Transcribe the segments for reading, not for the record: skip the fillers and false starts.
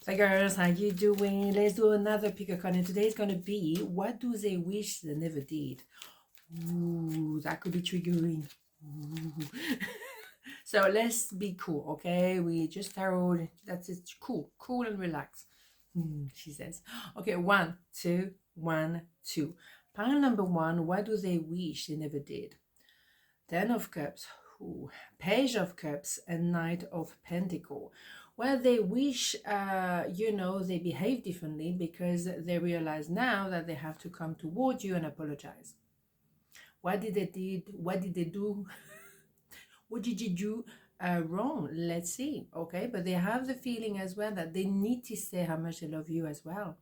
Hey girls, how you doing? Let's do another pick a card. And today's gonna be what do they wish they never did? Ooh, that could be triggering. Ooh. So let's be cool, okay? We just tarot. That's it. Cool and relax. She says. Okay, one, two, 1, 2. Pile number one. What do they wish they never did? 10 of Cups, ooh, Page of Cups, and Knight of Pentacle. Well, they wish, they behave differently because they realize now that they have to come toward you and apologize. What did they did? What did they do? What did you do wrong? Let's see. Okay, but they have the feeling as well that they need to say how much they love you as well.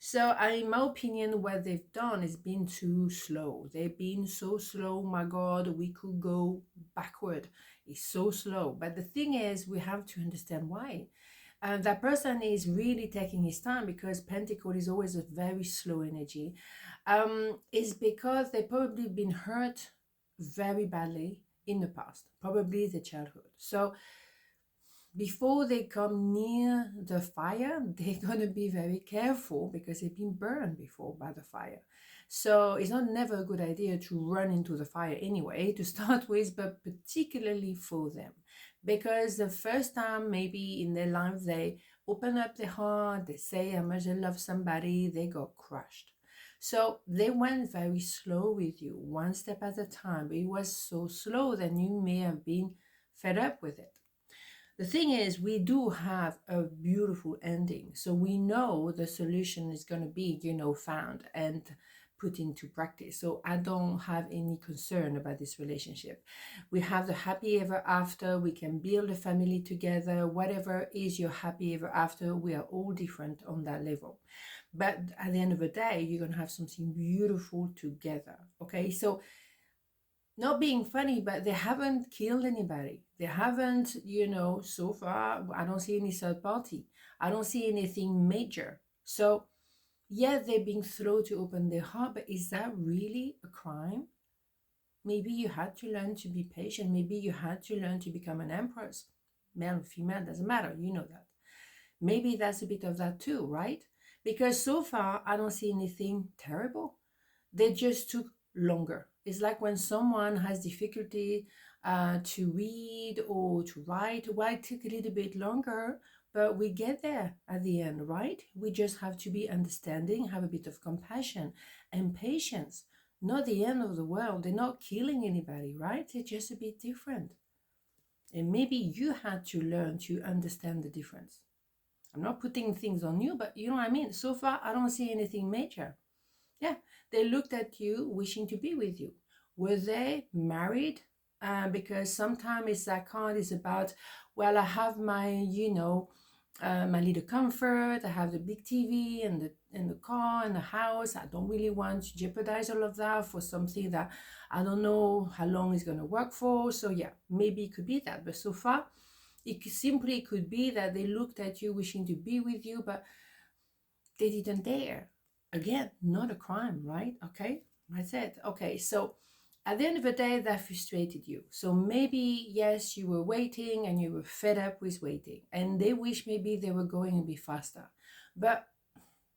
So, in my opinion, what they've done is been too slow. They've been so slow. My God, we could go backward. It's so slow. But the thing is, we have to understand why. That person is really taking his time because Pentacle is always a very slow energy. It's because they've probably been hurt very badly in the past, probably the childhood. So before they come near the fire, they're going to be very careful because they've been burned before by the fire. So it's not never a good idea to run into the fire anyway to start with, but particularly for them. Because the first time maybe in their life they open up their heart, they say how much they love somebody, they got crushed. So they went very slow with you, one step at a time. But it was so slow that you may have been fed up with it. The thing is, we do have a beautiful ending. So we know the solution is going to be, found and put into practice. So I don't have any concern about this relationship. We have the happy ever after. We can build a family together. Whatever is your happy ever after, we are all different on that level. But at the end of the day, you're going to have something beautiful together. Okay. So not being funny, but they haven't killed anybody. They haven't, so far, I don't see any third party. I don't see anything major. So, yeah, they're being slow to open their heart, but is that really a crime? Maybe you had to learn to be patient. Maybe you had to learn to become an empress. Male or female, doesn't matter. You know that. Maybe that's a bit of that too, right? Because so far, I don't see anything terrible. They just took longer. It's like when someone has difficulty to read or to write. Why it took a little bit longer, but we get there at the end, right? We just have to be understanding, have a bit of compassion and patience. Not the end of the world. They're not killing anybody, right? They're just a bit different. And maybe you had to learn to understand the difference. I'm not putting things on you, but you know what I mean? So far, I don't see anything major. Yeah, they looked at you wishing to be with you. Were they married? Because sometimes it's that card is about, well, I have my, my little comfort. I have the big TV and the car and the house. I don't really want to jeopardize all of that for something that I don't know how long it's going to work for. So yeah, maybe it could be that. But so far, it simply could be that they looked at you wishing to be with you, but they didn't dare. Again, not a crime, right? Okay, that's it. Okay, so at the end of the day, that frustrated you. So maybe, yes, you were waiting and you were fed up with waiting, and they wish maybe they were going a bit faster, but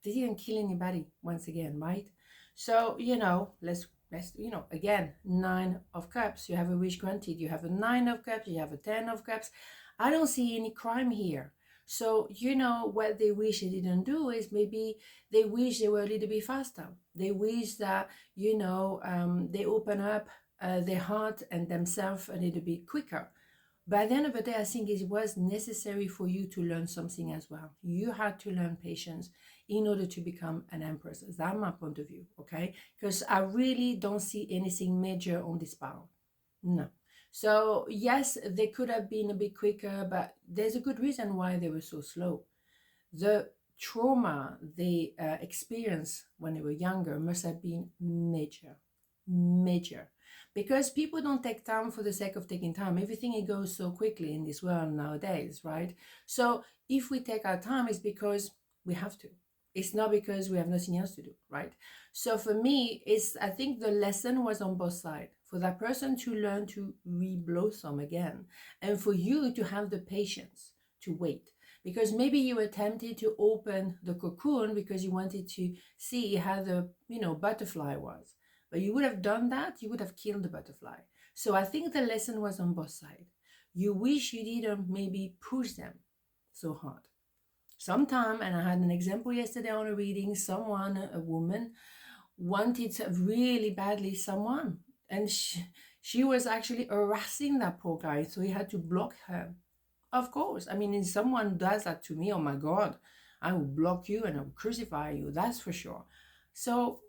they didn't kill anybody once again, right? So, let's again, 9 of Cups. You have a wish granted. You have a 9 of Cups. You have a 10 of Cups. I don't see any crime here. So, what they wish they didn't do is maybe they wish they were a little bit faster. They wish that, they open up their heart and themselves a little bit quicker. By the end of the day, I think it was necessary for you to learn something as well. You had to learn patience in order to become an empress. That's my point of view, okay? Because I really don't see anything major on this pile. No. So, yes, they could have been a bit quicker, but there's a good reason why they were so slow. The trauma they experienced when they were younger must have been major. Because people don't take time for the sake of taking time. Everything it goes so quickly in this world nowadays, right? So if we take our time, it's because we have to. It's not because we have nothing else to do, right? So for me, I think the lesson was on both sides. For that person to learn to re-blossom again, and for you to have the patience to wait. because maybe you were tempted to open the cocoon because you wanted to see how the, butterfly was. But you would have done that, you would have killed the butterfly. So I think the lesson was on both sides. You wish you didn't maybe push them so hard. Sometime, and I had an example yesterday on a reading, someone, a woman, wanted really badly someone, and she was actually harassing that poor guy, so he had to block her. Of course, I mean, if someone does that to me, oh my God, I will block you and I will crucify you, that's for sure. So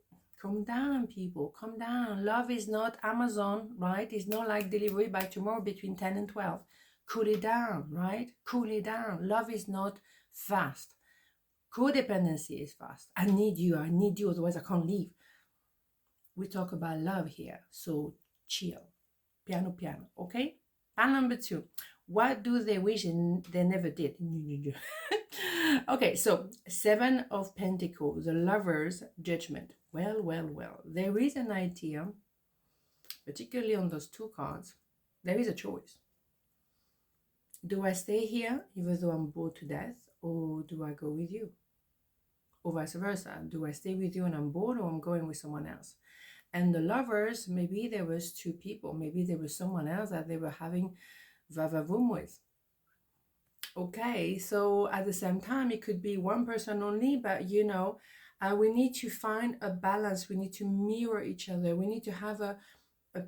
calm down, people, calm down. Love is not Amazon, right? It's not like delivery by tomorrow between 10 and 12. Cool it down, right? Cool it down. Love is not fast. Codependency is fast. I need you, otherwise I can't leave. We talk about love here, so chill. Piano, piano, okay? And number 2, what do they wish they never did? Okay, so 7 of Pentacles, the Lover's Judgment. Well. There is an idea, particularly on those 2 cards, there is a choice. Do I stay here even though I'm bored to death, or do I go with you? Or vice versa. Do I stay with you and I'm bored, or I'm going with someone else? And the Lovers, maybe there was 2 people. Maybe there was someone else that they were having va-va-voom with. Okay, so at the same time, it could be one person only, but we need to find a balance. We need to mirror each other. We need to have a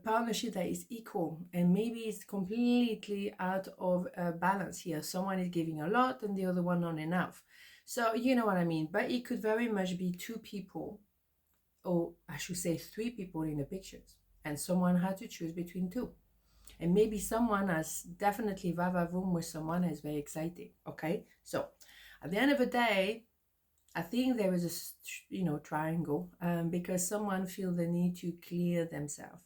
partnership that is equal, and maybe it's completely out of balance here. Someone is giving a lot and the other one not enough. So you know what I mean. But it could very much be 2 people, or I should say 3 people in the pictures, and someone had to choose between 2. And maybe someone has definitely va-va-voom with someone is very exciting. Okay, so at the end of the day, I think there is a triangle, because someone feels the need to clear themselves,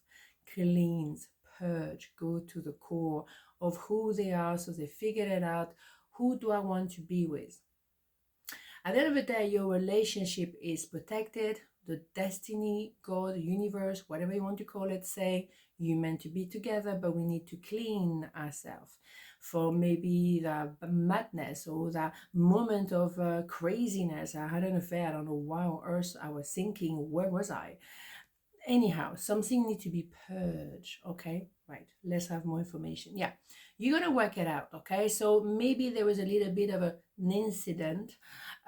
cleanse, purge, go to the core of who they are, so they figure it out. Who do I want to be with? At the end of the day, your relationship is protected. The destiny, God, universe, whatever you want to call it, say you're meant to be together, but we need to clean ourselves for maybe the madness or the moment of craziness. I had an affair. I don't know why on earth I was thinking, where was I? Anyhow, something needs to be purged. Okay, right, let's have more information. Yeah, you're gonna work it out. Okay, so maybe there was a little bit of an incident,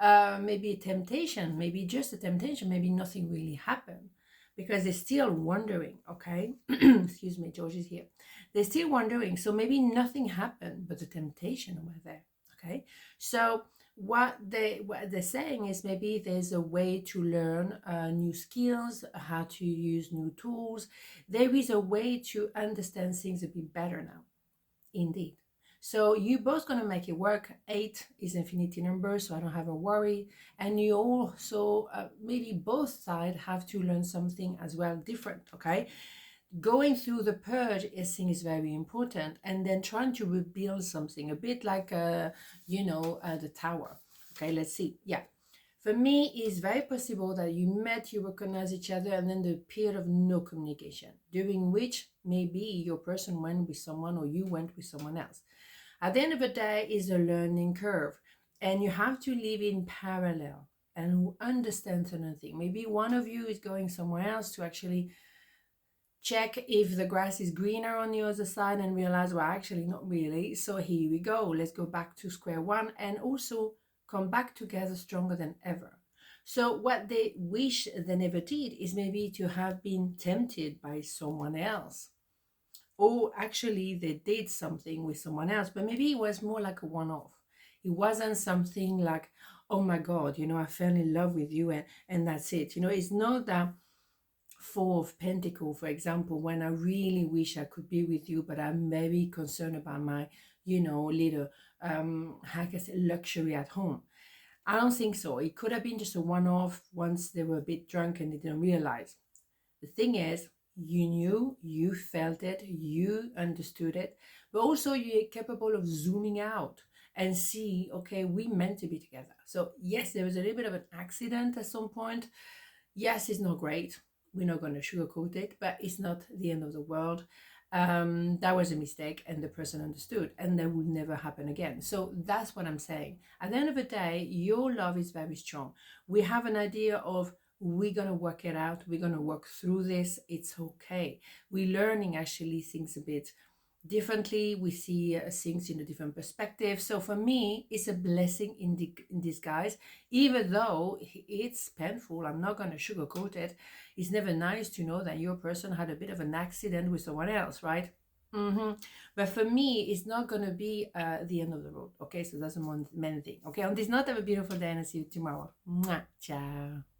maybe a temptation, maybe just a temptation, maybe nothing really happened, because they're still wondering. Okay, excuse me, George is here. They're still wondering, so maybe nothing happened, but the temptation were there. Okay, so what they're saying is maybe there's a way to learn new skills, how to use new tools. There is a way to understand things a bit better now, indeed. So you both gonna make it work. 8 is infinity number, so I don't have a worry. And you also maybe both sides have to learn something as well different. Okay, going through the purge, I think, is very important, and then trying to rebuild something, a bit like the tower. Okay, let's see. Yeah, for me, it's very possible that you met, you recognize each other, and then the period of no communication, during which maybe your person went with someone or you went with someone else. At the end of the day, is a learning curve, and you have to live in parallel and understand certain things. Maybe one of you is going somewhere else to actually check if the grass is greener on the other side and realize, well, actually not really. So here we go. Let's go back to square one and also come back together stronger than ever. So what they wish they never did is maybe to have been tempted by someone else. Or actually they did something with someone else, but maybe it was more like a one-off. It wasn't something like, oh my God, I fell in love with you and that's it. It's not that 4 of Pentacles, for example, when I really wish I could be with you, but I'm very concerned about my, little, how can I say, luxury at home. I don't think so. It could have been just a one-off once they were a bit drunk and they didn't realize. The thing is, you knew, you felt it, you understood it, but also you're capable of zooming out and see, okay, we meant to be together. So yes, there was a little bit of an accident at some point. Yes, it's not great. We're not going to sugarcoat it, but it's not the end of the world. that was a mistake, and the person understood, and that would never happen again. So that's what I'm saying. At the end of the day, your love is very strong. We have an idea of, we're going to work it out, we're going to work through this, it's okay. We're learning actually things a bit differently. We see things in a different perspective. So for me, it's a blessing in disguise, even though it's painful. I'm not going to sugarcoat it. It's never nice to know that your person had a bit of an accident with someone else, right? But for me, it's not going to be the end of the road. Okay, so that's the main thing. Okay, on this note, have a beautiful day, and I'll see you tomorrow. Mwah. Ciao.